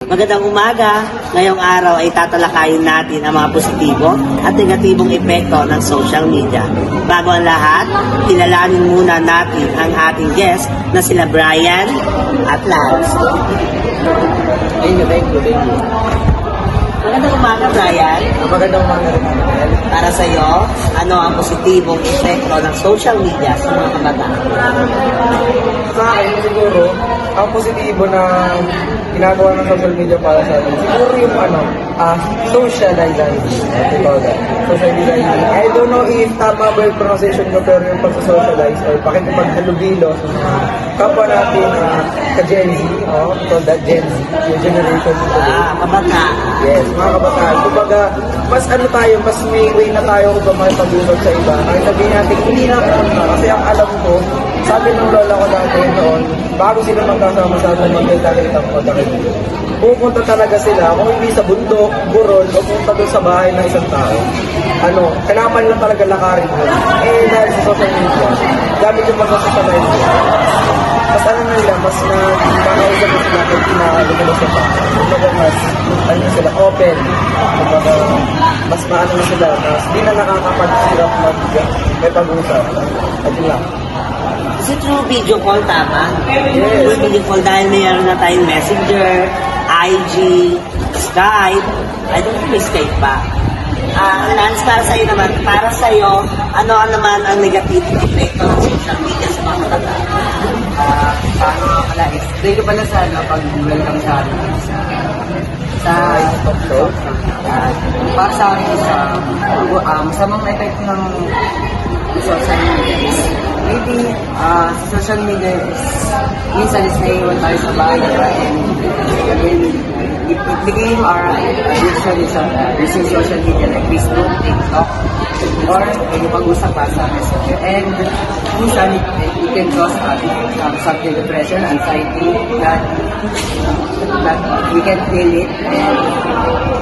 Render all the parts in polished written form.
Magandang umaga. Ngayong araw ay tatalakayin natin ang mga positibo at negatibong epekto ng social media. Bago ang lahat, kilalanin muna natin ang ating guest na sila Brian at Lance. Thank you. Magandang umaga, Brian. Magandang umaga rin. Para sa iyo, ano ang positibong epekto ng social media sa mga kabataan? Sa akin, siguro, ang positibo na ginagawa ng social media para sa atin, siguro yung socializing. Socializing. I don't know if tama ba yung pronunciation ko, pero yung pag-socialize or pakikipaghalubilo sa mga kapwa natin ka-Gen Z, called that Gen Z, yung generation today. Kabataan. Yes, mga kabataan. Kumbaga, mas mas may way na tayo kung makipag-unod sa iba. Kahit sabihin natin, hindi na pumunta. Kasi ang alam ko, sabi ng lola ko dati noon, bago sila magkasama sa atin, magkita-kita ko pupunta talaga sila, kung hindi sa bundok, burol, o pumunta doon sa bahay ng isang tao. Kailangan lang talaga lakarin mo. Dahil sa social media, gamit yung mag-socialize mo. Mas nila, mas nakakausap na sila kung pinakalumulo sa pa. Kumbaga sila, open. Kumbaga, mas maano na sila, mas di na nakakapag-hirap may pag-usap. At yun lang. Is it through video call, tama? Yes. Through video call dahil mayroon na tayong Messenger, IG, Skype. I don't know, may Skype pa. Lance, para sa iyo, ano naman ang negative effect ng social media sa mga kabataan? Thank you pala sa pag-welcome sa atin sa talk show. Para sa akin, masamang epekto ng social media is maybe sa social media minsan is naiwan tayo sa bahay and it became our addiction using social media like Facebook, TikTok, or pag-usap pa sa Messenger. And minsan it can cause something depression, anxiety that we can feel it. And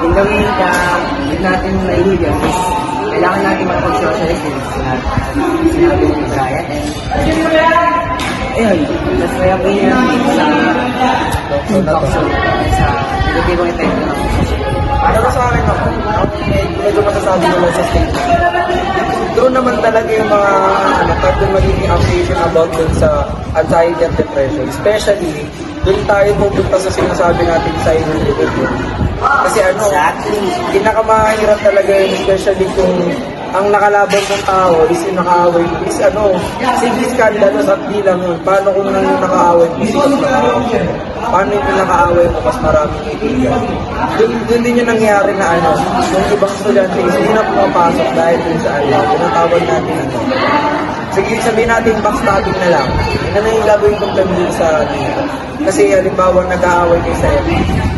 in the way that natin naihigan is kailangan natin mag-socialize din sinabi ni Brian. And that's why I'm here sa talk show sa negatibong epekto ng social media. Pero sa akin naman, medyo masasabi ko lang sa stage. Doon naman talaga yung mga doon magiging application about dun sa anxiety at depression. Especially, doon tayo pupunta sa sinasabi natin cyberbullying. Kasi pinakamahirap talaga yun, especially kung ang nakalaban ng tao is yung nakaaway mo. Simple scandalous at di lang yun. Paano kung nang nakaaway mo, paano yung nakaaway mo, mas maraming kaibigan. Doon din yung nangyari na yung ibang estudyante is hindi na pumapasok dahil dun sa tinatawag natin sige, sabihin natin backstabbing na lang. Yun na yung gagawin kong gamitin sa kasi halimbawa nag-aaway kayo sa FB.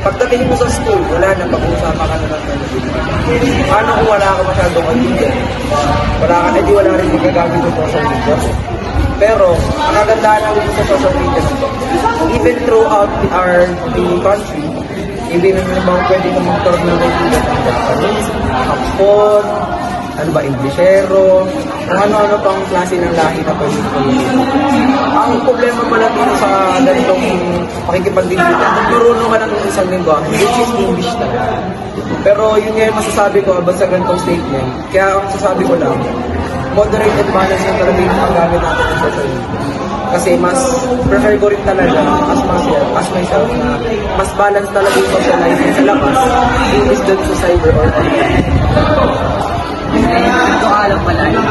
Pagdating mo sa school, wala na, pag-uusama ka na lang ng paano kung wala ka masyadong kaibigan? Wala rin magagamit ng social media. Pero, ang kagandahan natin sa social media na ito, even throughout the country, even naman pwede ka mag-turn ng kaibigan ng Japanese, Hapon, Inglesero, kung ano-ano pang klase ng lahi na pwede ko. Ang problema pala dito sa ganitong pakikipagbibigan, magturunong ka ng isang lingwahe, which is English talaga. Pero yun nga yung masasabi ko about sa ganitong statement. Kaya ang masasabi ko lang, moderate and balance yung talaga yung paggamit natin ng social media. Kasi mas prefer ko rin talaga as myself na mas balance talaga yung socializing sa labas, English dun sa cyber or online. And ito alam pala is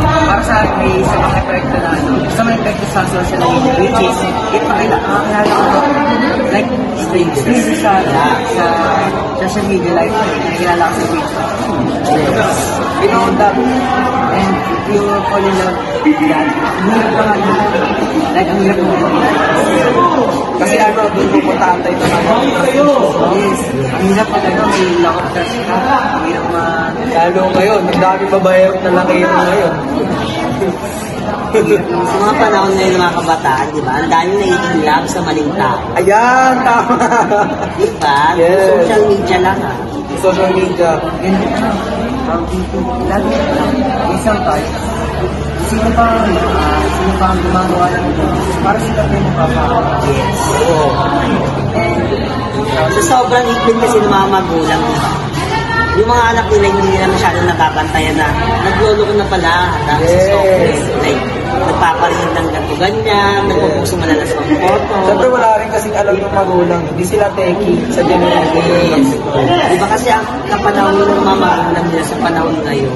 para sa akin may sa mga epekto na sa mga epekto sa social media which is ipakilala ko like strangers sa social media like nakilala ko sa Facebook. You know that and you fall in love that ang hirap mo Kasi doon pupuntaan tayo ng yes, ang hirap talaga may lack of trust ka, ang hirap lalo ngayon, ang dami babayarap na lang kayo ngayon. Sa mga panahon ngayon ng mga kabataan, di ba? Ang dami nagiging love sa maling tao. Ayan, tama! Di ba? Yes. Social media lang Social media. lagi isang tayo sino pa ang gumagawa ng para sila kayo magpapakawa. Yes. And sobrang higpit kasi ng mga magulang, di ba? Yung mga anak nila hindi nila masyadong nababantayan na nagloloko na pala dahil sa software. Like, nagpaparinig ng ganito ganyan, nagpupuso malalas ng photo. Siyempre wala rin kasing alam ng magulang, hindi sila techie sa generation. Di ba kasi ang kapanahon ng mga magulang nila sa panahon ngayon,